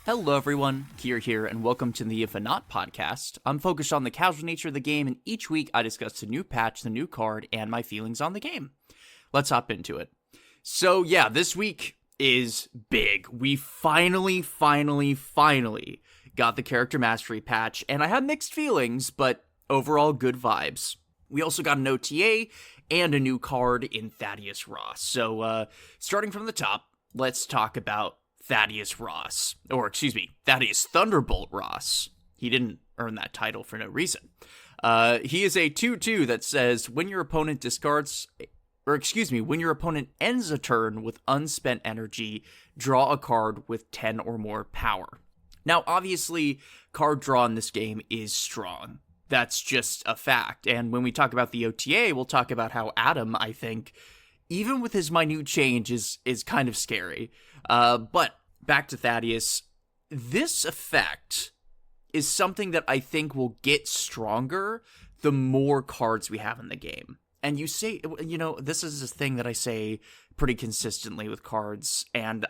Hello everyone, Kier here, and welcome to the InfiNOT Podcast. I'm focused on the casual nature of the game, and each week I discuss the new patch, the new card, and my feelings on the game. Let's hop into it. So yeah, this week is big. We finally got the character mastery patch, and I have mixed feelings, but overall good vibes. We also got an OTA and a new card in Thaddeus Ross. So starting from the top, let's talk about Thaddeus Thunderbolt Ross. He didn't earn that title for no reason. He is a 2/2 that says when your opponent when your opponent ends a turn with unspent energy, draw a card with 10 or more power. Now, obviously, card draw in this game is strong. That's just a fact. And when we talk about the OTA, we'll talk about how Adam, I think, even with his minute change, is kind of scary. But back to Thaddeus, this effect is something that I think will get stronger the more cards we have in the game. And you say, this is a thing that I say pretty consistently with cards, and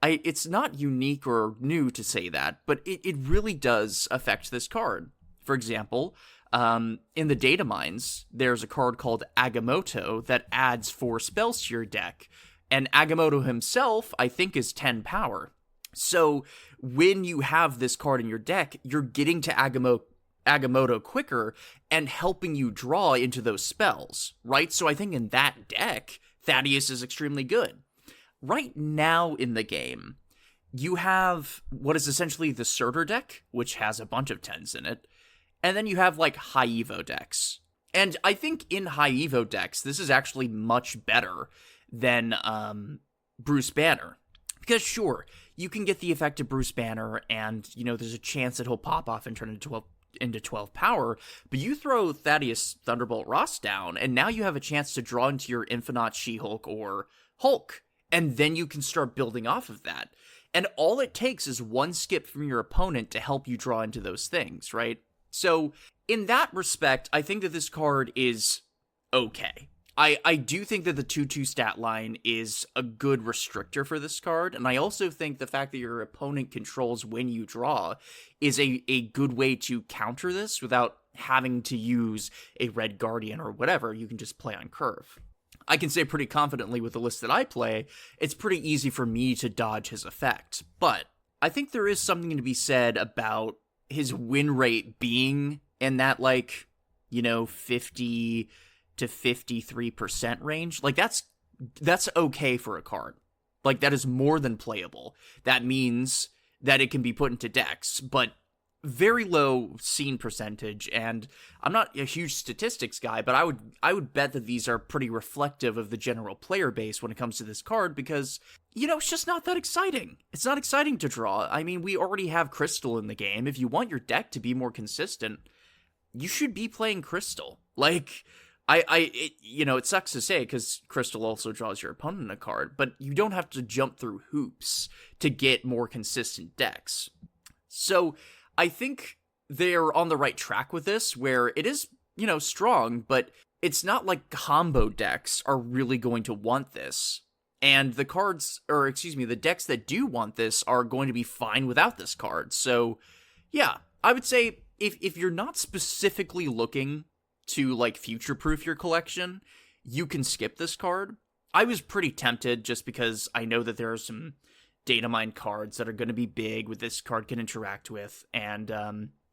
it's not unique or new to say that, but it really does affect this card. For example, in the data mines, there's a card called Agamotto that adds 4 spells to your deck, and Agamotto himself, I think, is 10 power. So when you have this card in your deck, you're getting to Agamotto quicker and helping you draw into those spells, right? So I think in that deck, Thaddeus is extremely good. Right now in the game, you have what is essentially the Surtur deck, which has a bunch of 10s in it, and then you have like high evo decks. And I think in high evo decks, this is actually much better than Bruce Banner. Because sure, you can get the effect of Bruce Banner, and there's a chance that he'll pop off and turn into 12 power, but you throw Thaddeus Thunderbolt Ross down, and now you have a chance to draw into your InfiNOT She-Hulk or Hulk, and then you can start building off of that. And all it takes is one skip from your opponent to help you draw into those things, right? So, in that respect, I think that this card is okay. I do think that the 2/2 stat line is a good restrictor for this card, and I also think the fact that your opponent controls when you draw is a good way to counter this without having to use a Red Guardian or whatever. You can just play on curve. I can say pretty confidently with the list that I play, it's pretty easy for me to dodge his effect, but I think there is something to be said about his win rate being in that 50 to 53% range. Like that's okay for a card. Like that is more than playable. That means that it can be put into decks, but very low scene percentage. And I'm not a huge statistics guy, but I would bet that these are pretty reflective of the general player base when it comes to this card, because it's just not that exciting. It's not exciting to draw. I mean, we already have Crystal in the game. If you want your deck to be more consistent, you should be playing Crystal. Like, it sucks to say because Crystal also draws your opponent a card, but you don't have to jump through hoops to get more consistent decks. So I think they're on the right track with this, where it is, strong, but it's not like combo decks are really going to want this. And the decks that do want this are going to be fine without this card. So yeah, I would say if you're not specifically looking to future-proof your collection, you can skip this card. I was pretty tempted just because I know that there are some data mine cards that are going to be big with this card can interact with, and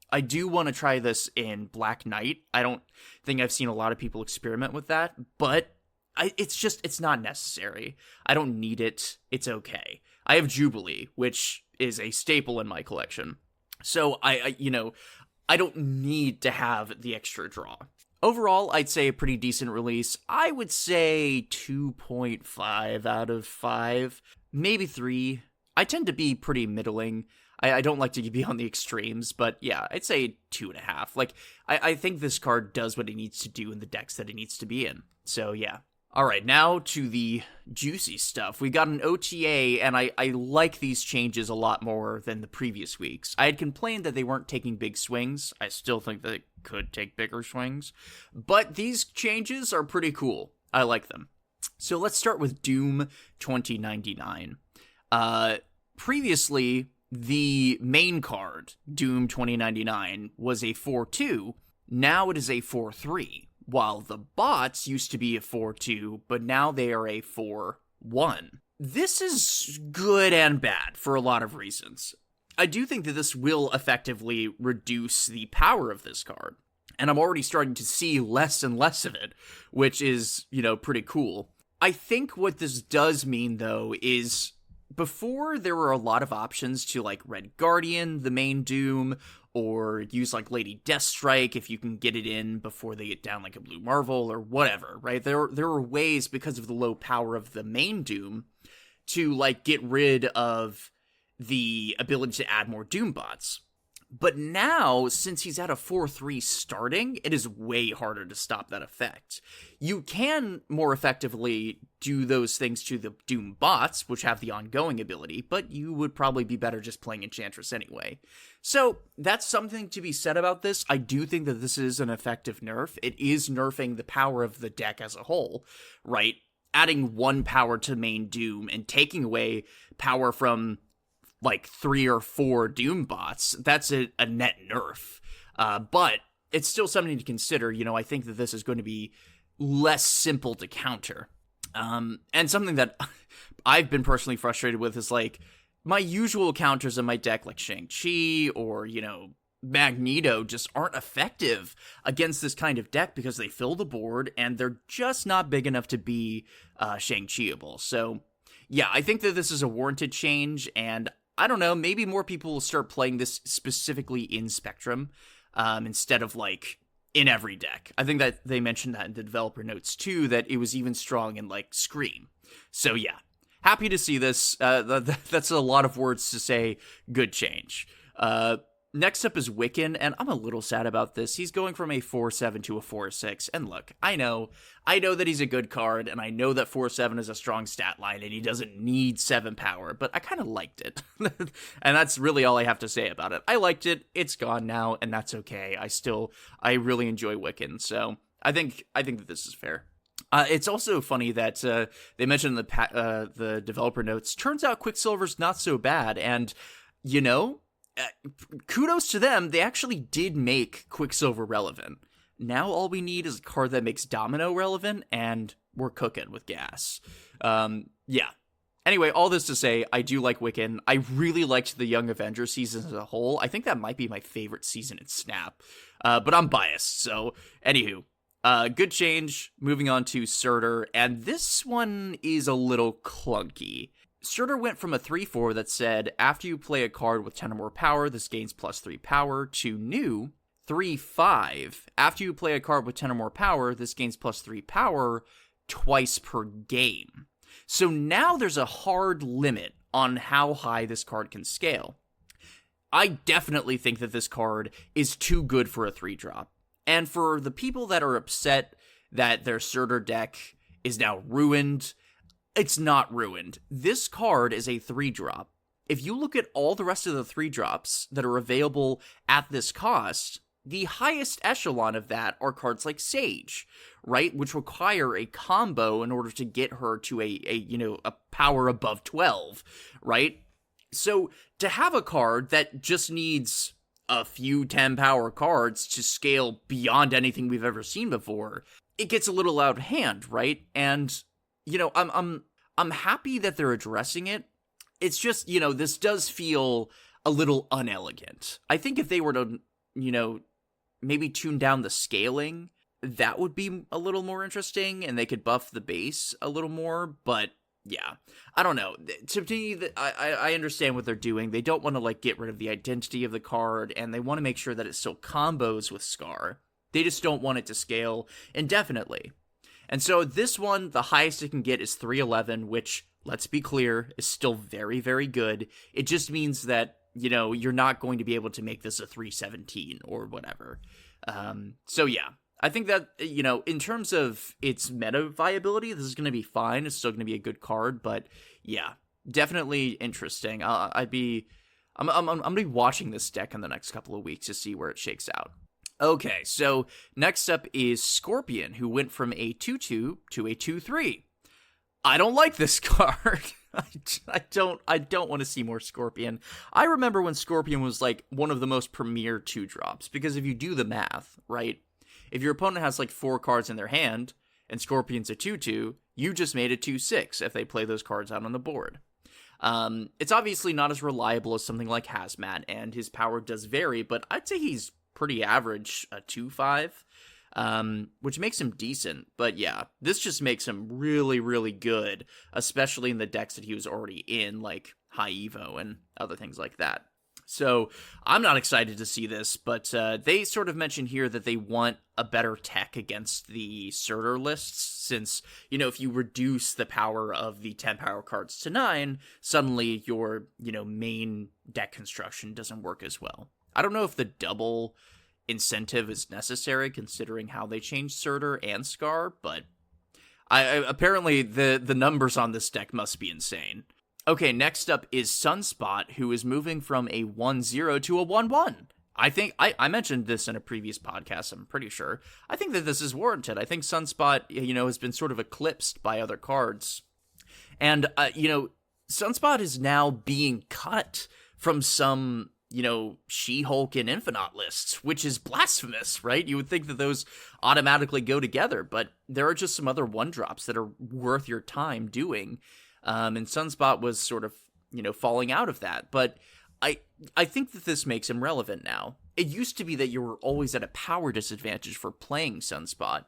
I do want to try this in Black Knight. I don't think I've seen a lot of people experiment with that, but it's not necessary. I don't need it. It's okay. I have Jubilee, which is a staple in my collection, so I don't need to have the extra draw. Overall, I'd say a pretty decent release. I would say 2.5 out of 5, maybe 3. I tend to be pretty middling. I don't like to be on the extremes, but yeah, I'd say 2.5. I think this card does what it needs to do in the decks that it needs to be in. So yeah. Alright, now to the juicy stuff. We got an OTA, and I like these changes a lot more than the previous weeks. I had complained that they weren't taking big swings. I still think they could take bigger swings. But these changes are pretty cool. I like them. So let's start with Doom 2099. Previously, the main card, Doom 2099, was a 4-2. Now it is a 4-3. While the bots used to be a 4-2, but now they are a 4-1. This is good and bad for a lot of reasons. I do think that this will effectively reduce the power of this card. And I'm already starting to see less and less of it, which is, pretty cool. I think what this does mean, though, is before there were a lot of options to, Red Guardian, the main Doom, or use, Lady Deathstrike if you can get it in before they get down, a Blue Marvel, or whatever, right? There were ways, because of the low power of the main Doom, to, get rid of the ability to add more Doom bots. But now, since he's at a 4-3 starting, it is way harder to stop that effect. You can more effectively do those things to the Doom bots, which have the ongoing ability, but you would probably be better just playing Enchantress anyway. So, that's something to be said about this. I do think that this is an effective nerf. It is nerfing the power of the deck as a whole, right? Adding 1 power to main Doom and taking away power from 3 or 4 Doom bots, that's a net nerf. But it's still something to consider. I think that this is going to be less simple to counter. And something that I've been personally frustrated with is, my usual counters in my deck, like Shang-Chi or, Magneto, just aren't effective against this kind of deck because they fill the board and they're just not big enough to be Shang-Chi-able. So, yeah, I think that this is a warranted change, and I don't know, maybe more people will start playing this specifically in Spectrum, instead of, in every deck. I think that they mentioned that in the developer notes, too, that it was even strong in, Scream. So, yeah, happy to see this. That's a lot of words to say good change. Next up is Wiccan, and I'm a little sad about this. He's going from a 4-7 to a 4-6, and look, I know that he's a good card, and I know that 4-7 is a strong stat line, and he doesn't need 7 power, but I kind of liked it. And that's really all I have to say about it. I liked it, it's gone now, and that's okay. I really enjoy Wiccan, so I think that this is fair. It's also funny that they mentioned in the developer notes, turns out Quicksilver's not so bad, and, kudos to them, they actually did make Quicksilver relevant. Now all we need is a card that makes Domino relevant, and we're cooking with gas. Yeah. Anyway, all this to say, I do like Wiccan. I really liked the Young Avengers season as a whole. I think that might be my favorite season in Snap. But I'm biased, so anywho. Good change. Moving on to Surtur, and this one is a little clunky. Surtur went from a 3-4 that said, after you play a card with 10 or more power, this gains +3 power, to new 3-5. After you play a card with 10 or more power, this gains +3 power twice per game. So now there's a hard limit on how high this card can scale. I definitely think that this card is too good for a 3-drop. And for the people that are upset that their Surtur deck is now ruined, it's not ruined. This card is a 3-drop. If you look at all the rest of the 3-drops that are available at this cost, the highest echelon of that are cards like Sage, right? Which require a combo in order to get her to a power above 12, right? So to have a card that just needs a few 10 power cards to scale beyond anything we've ever seen before, it gets a little out of hand, right? And I'm happy that they're addressing it. It's just, this does feel a little unelegant. I think if they were to, maybe tune down the scaling, that would be a little more interesting, and they could buff the base a little more, but yeah, I don't know. To me, I understand what they're doing. They don't want to, get rid of the identity of the card, and they want to make sure that it still combos with Scar. They just don't want it to scale indefinitely. And so this one, the highest it can get is 311, which, let's be clear, is still very, very good. It just means that, you're not going to be able to make this a 317 or whatever. So yeah, I think that, in terms of its meta viability, this is going to be fine. It's still going to be a good card, but yeah, definitely interesting. I'm going to be watching this deck in the next couple of weeks to see where it shakes out. Okay, so next up is Scorpion, who went from a 2-2 to a 2-3. I don't like this card. I don't want to see more Scorpion. I remember when Scorpion was like one of the most premier 2-drops, because if you do the math, right? If your opponent has like 4 cards in their hand and Scorpion's a 2/2, you just made it 2/6 if they play those cards out on the board. It's obviously not as reliable as something like Hazmat, and his power does vary, but I'd say he's pretty average, a 2/5. Which makes him decent. But yeah, this just makes him really, really good, especially in the decks that he was already in, like High Evo and other things like that. So I'm not excited to see this, but they sort of mention here that they want a better tech against the Surtur lists, since, you know, if you reduce the power of the 10 power cards to 9, suddenly your, you know, main deck construction doesn't work as well. I don't know if the double incentive is necessary considering how they changed Surtur and Scar, but apparently the numbers on this deck must be insane. Okay, next up is Sunspot, who is moving from a 1/0 to a 1/1. I think I mentioned this in a previous podcast, I'm pretty sure. I think that this is warranted. I think Sunspot, you know, has been sort of eclipsed by other cards. And, you know, Sunspot is now being cut from some, you know, She-Hulk and InfiNOT lists, which is blasphemous, right? You would think that those automatically go together, but there are just some other 1-drops that are worth your time doing. And Sunspot was sort of, you know, falling out of that. But I think that this makes him relevant now. It used to be that you were always at a power disadvantage for playing Sunspot.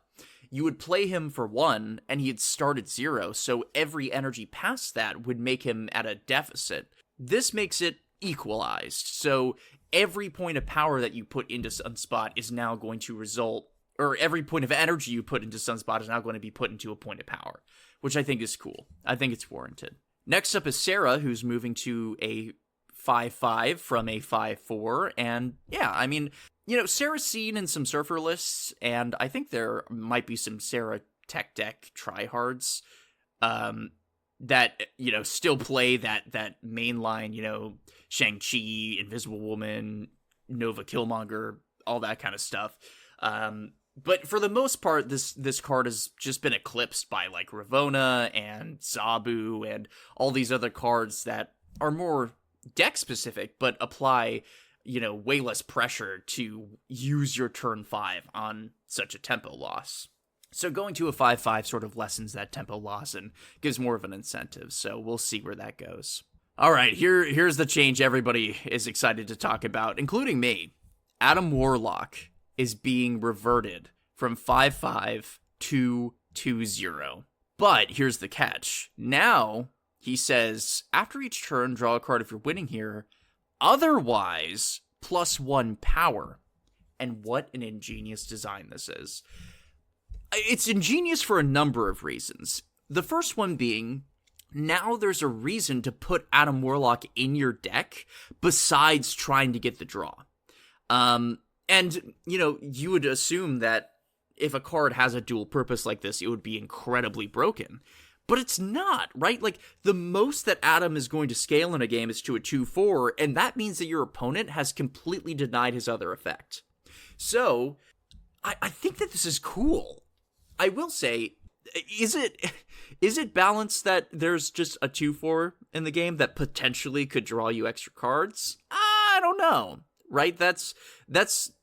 You would play him for 1, and he'd start at 0, so every energy past that would make him at a deficit. This makes it equalized, so every point of power that you put into Sunspot is now going to result, or every point of energy you put into Sunspot is now going to be put into a point of power, which I think is cool. I think it's warranted. Next up is Sarah, who's moving to a 5/5 from a 5/4, and yeah, I mean, you know, Sarah's seen in some Surfer lists, and I think there might be some Sarah tech deck tryhards that, you know, still play that mainline, you know, Shang-Chi, Invisible Woman, Nova Killmonger, all that kind of stuff. But for the most part, this card has just been eclipsed by, like, Ravonna and Zabu and all these other cards that are more deck-specific, but apply, you know, way less pressure to use your turn 5 on such a tempo loss. So going to a 5/5 sort of lessens that tempo loss and gives more of an incentive, so we'll see where that goes. All right, here's the change everybody is excited to talk about, including me. Adam Warlock is being reverted from 5/5 to 2/0. But here's the catch. Now, he says, after each turn, draw a card if you're winning here. Otherwise, +1 power. And what an ingenious design this is. It's ingenious for a number of reasons. The first one being, now there's a reason to put Adam Warlock in your deck besides trying to get the draw. And, you know, you would assume that if a card has a dual purpose like this, it would be incredibly broken. But it's not, right? Like, the most that Adam is going to scale in a game is to a 2/4, and that means that your opponent has completely denied his other effect. So, I think that this is cool. I will say, is it balanced that there's just a 2/4 in the game that potentially could draw you extra cards? I don't know, right? That's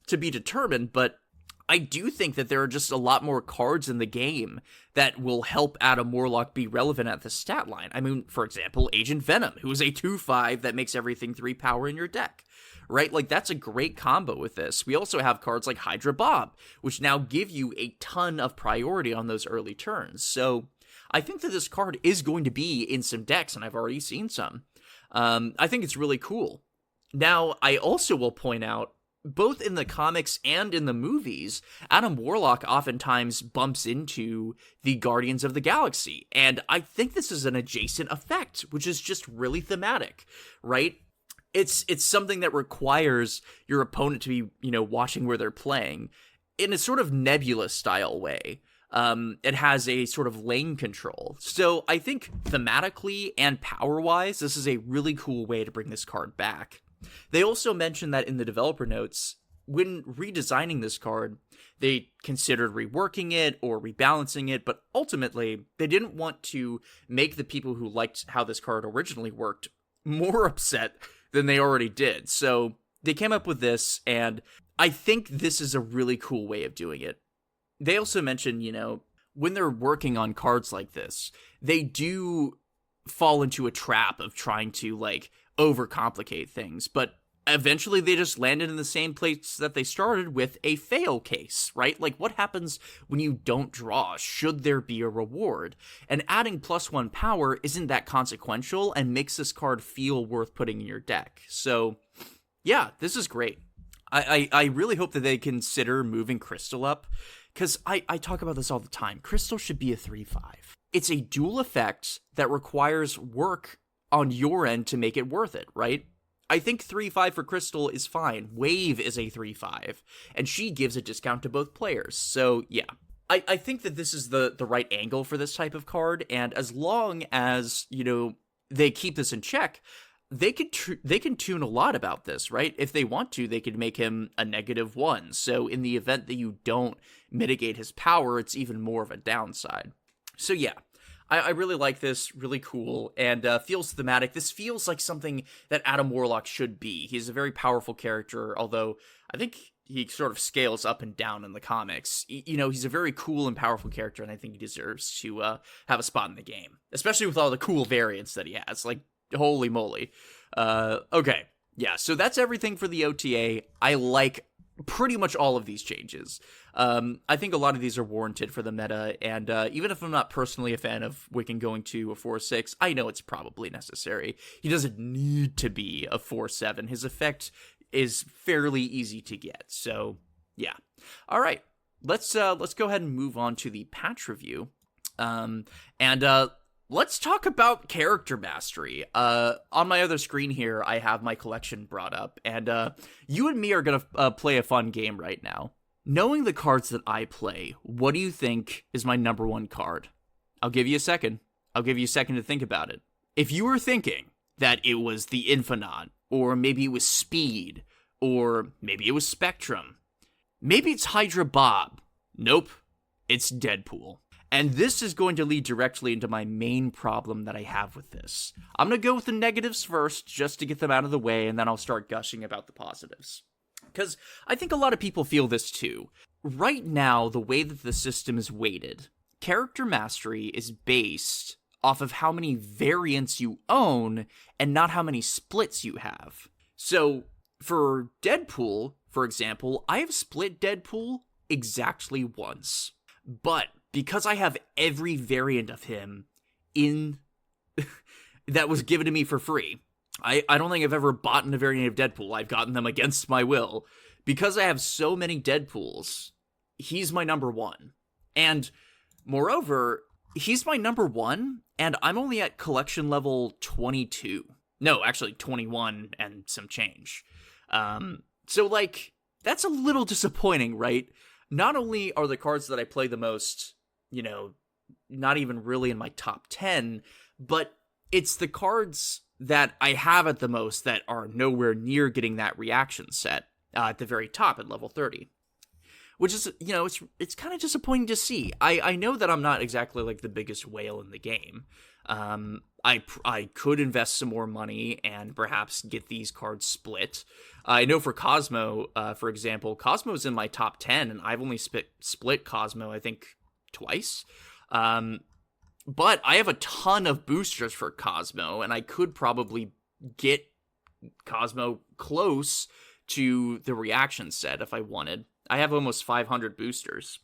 to be determined, but I do think that there are just a lot more cards in the game that will help Adam Warlock be relevant at the stat line. I mean, for example, Agent Venom, who is a 2/5 that makes everything 3 power in your deck, right? Like, that's a great combo with this. We also have cards like Hydra Bob, which now give you a ton of priority on those early turns. So I think that this card is going to be in some decks, and I've already seen some. I think it's really cool. Now, I also will point out, both in the comics and in the movies, Adam Warlock oftentimes bumps into the Guardians of the Galaxy, and I think this is an adjacent effect, which is just really thematic, right? It's something that requires your opponent to be, you know, watching where they're playing in a sort of Nebula style way. It has a sort of lane control. So I think thematically and power-wise, this is a really cool way to bring this card back. They also mentioned that in the developer notes, when redesigning this card, they considered reworking it or rebalancing it, but ultimately, they didn't want to make the people who liked how this card originally worked more upset than they already did. So they came up with this, and I think this is a really cool way of doing it. They also mentioned, when they're working on cards like this, they do fall into a trap of trying to, overcomplicate things, but eventually they just landed in the same place that they started, with a fail case, right? Like, what happens when you don't draw? Should there be a reward? And adding +1 power isn't that consequential and makes this card feel worth putting in your deck. So, yeah, this is great. I really hope that they consider moving Crystal up, because I talk about this all the time. Crystal should be a 3/5. It's a dual effect that requires work on your end to make it worth it, right? I think 3/5 for Crystal is fine. Wave is a 3/5, and she gives a discount to both players. So, yeah. I think that this is the right angle for this type of card, and as long as, they keep this in check, they can tune a lot about this, right? If they want to, they could make him a -1. So in the event that you don't mitigate his power, it's even more of a downside. So yeah, I really like this, really cool, and feels thematic. This feels like something that Adam Warlock should be. He's a very powerful character, although I think he sort of scales up and down in the comics. He's a very cool and powerful character, and I think he deserves to have a spot in the game, especially with all the cool variants that he has. Like, holy moly. Okay. Yeah, so that's everything for the OTA. I like pretty much all of these changes. I think a lot of these are warranted for the meta, and even if I'm not personally a fan of Wiccan going to a 4/6, I know it's probably necessary. He doesn't need to be a 4/7. His effect is fairly easy to get, so yeah. All right, let's go ahead and move on to the patch review. Let's talk about character mastery. On my other screen here, I have my collection brought up, and you and me are going to play a fun game right now. Knowing the cards that I play, what do you think is my number 1 card? I'll give you a second. I'll give you a second to think about it. If you were thinking that it was the InfiNOT, or maybe it was Speed, or maybe it was Spectrum, maybe it's Hydra Bob. Nope, it's Deadpool. And this is going to lead directly into my main problem that I have with this. I'm going to go with the negatives first, just to get them out of the way, and then I'll start gushing about the positives. Because I think a lot of people feel this too. Right now, the way that the system is weighted, character mastery is based off of how many variants you own, and not how many splits you have. So, for Deadpool, for example, I have split Deadpool exactly once. But because I have every variant of him in that was given to me for free, I don't think I've ever bought a variant of Deadpool. I've gotten them against my will. Because I have so many Deadpools, he's my number 1. And moreover, he's my number 1, and I'm only at collection level 22. No, actually 21 and some change. So, that's a little disappointing, right? Not only are the cards that I play the most, not even really in my top 10, but it's the cards that I have at the most that are nowhere near getting that reaction set at the very top at level 30. Which is, it's kind of disappointing to see. I know that I'm not exactly like the biggest whale in the game. I could invest some more money and perhaps get these cards split. I know for Cosmo, for example, Cosmo's in my top 10, and I've only split Cosmo, I think, twice. But I have a ton of boosters for Cosmo, and I could probably get Cosmo close to the reaction set if I wanted. I have almost 500 boosters.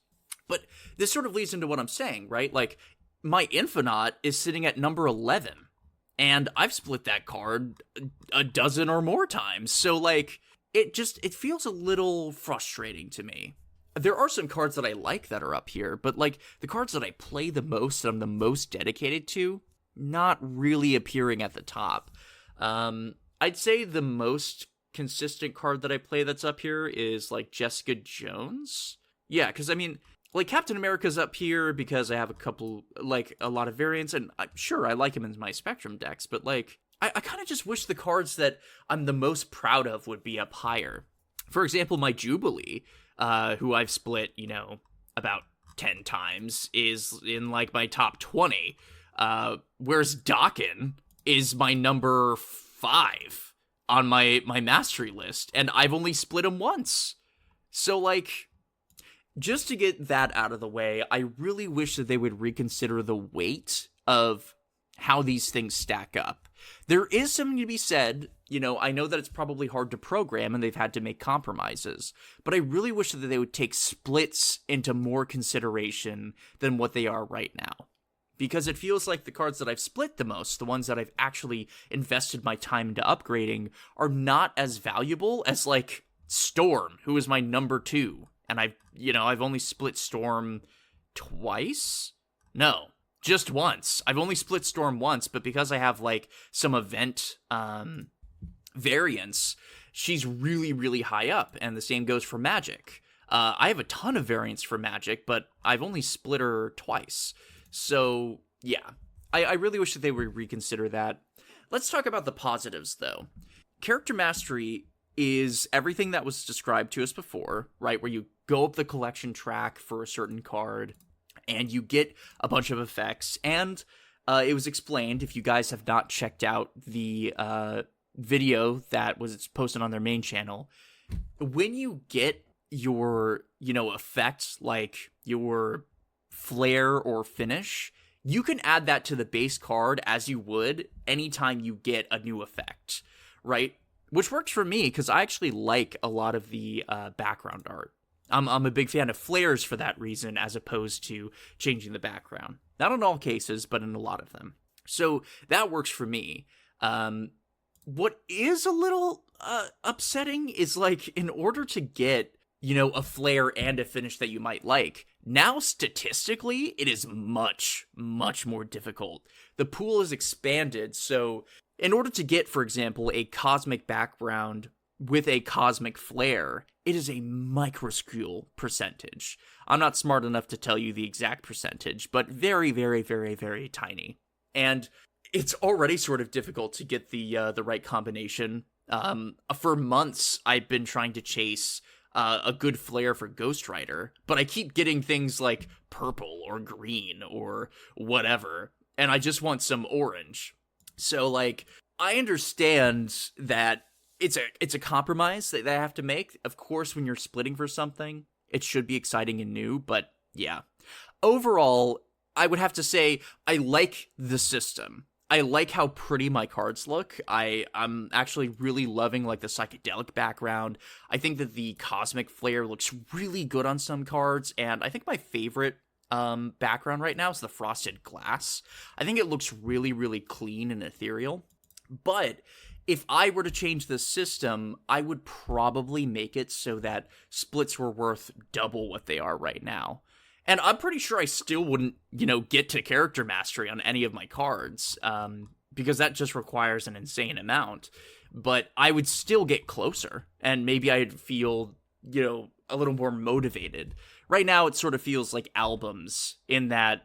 But this sort of leads into what I'm saying, right? Like, my InfiNOT is sitting at number 11, and I've split that card a dozen or more times. So, it feels a little frustrating to me. There are some cards that I like that are up here, but, the cards that I play the most, that I'm the most dedicated to, not really appearing at the top. I'd say the most consistent card that I play that's up here is, Jessica Jones. Yeah, because, Captain America's up here because I have a lot of variants, and I'm sure I like him in my Spectrum decks, but, I kind of just wish the cards that I'm the most proud of would be up higher. For example, my Jubilee, who I've split, about 10 times, is in like my top 20. Whereas Dakin is my number 5 on my mastery list, and I've only split him once. So, like, just to get that out of the way, I really wish that they would reconsider the weight of how these things stack up. There is something to be said, I know that it's probably hard to program and they've had to make compromises, but I really wish that they would take splits into more consideration than what they are right now. Because it feels like the cards that I've split the most, the ones that I've actually invested my time into upgrading, are not as valuable as, like, Storm, who is my number 2. And I've only split Storm twice? No, just once. I've only split Storm once, but because I have, like, some event variants, she's really, really high up, and the same goes for Magic. I have a ton of variants for Magic, but I've only split her twice. So, yeah, I really wish that they would reconsider that. Let's talk about the positives, though. Character Mastery is everything that was described to us before, right? Where you go up the collection track for a certain card, and you get a bunch of effects. And it was explained, if you guys have not checked out the video that was posted on their main channel, when you get your, effect, like your flare or finish, you can add that to the base card as you would anytime you get a new effect, right? Which works for me because I actually like a lot of the background art. I'm a big fan of flares for that reason, as opposed to changing the background. Not in all cases, but in a lot of them. So that works for me. What is a little upsetting is, like, in order to get, a flare and a finish that you might like, now statistically, it is much, much more difficult. The pool is expanded, so in order to get, for example, a cosmic background with a cosmic flare, it is a minuscule percentage. I'm not smart enough to tell you the exact percentage, but very, very, very, very tiny. And it's already sort of difficult to get the right combination. For months, I've been trying to chase a good flare for Ghost Rider, but I keep getting things like purple or green or whatever, and I just want some orange. So, like, I understand that it's a compromise that they have to make. Of course, when you're splitting for something, it should be exciting and new, but yeah. Overall, I would have to say I like the system. I like how pretty my cards look. I'm actually really loving, like, the psychedelic background. I think that the cosmic flare looks really good on some cards, and I think my favorite background right now is the frosted glass. I think it looks really, really clean and ethereal. But if I were to change the system, I would probably make it so that splits were worth double what they are right now. And I'm pretty sure I still wouldn't, get to character mastery on any of my cards, because that just requires an insane amount. But I would still get closer, and maybe I'd feel, a little more motivated. Right now, it sort of feels like albums in that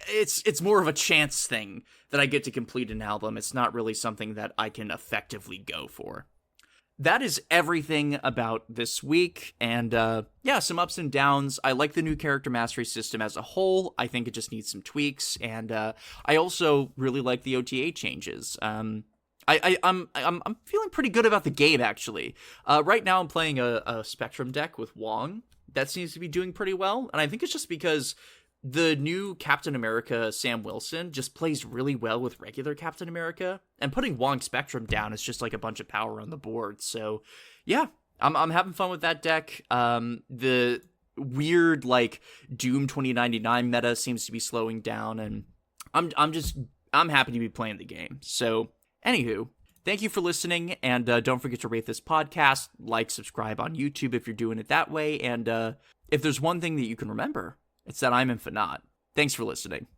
it's more of a chance thing that I get to complete an album. It's not really something that I can effectively go for. That is everything about this week, and some ups and downs. I like the new character mastery system as a whole. I think it just needs some tweaks, and I also really like the OTA changes. I'm feeling pretty good about the game, actually. Right now I'm playing a Spectrum deck with Wong. That seems to be doing pretty well, and I think it's just because the new Captain America, Sam Wilson, just plays really well with regular Captain America, and putting Wong Spectrum down is just like a bunch of power on the board. So, yeah, I'm having fun with that deck. The weird, like, Doom 2099 meta seems to be slowing down, and I'm happy to be playing the game. So, anywho, thank you for listening, and don't forget to rate this podcast, like, subscribe on YouTube if you're doing it that way, and if there's one thing that you can remember, it's that I'm InfiNOT. Thanks for listening.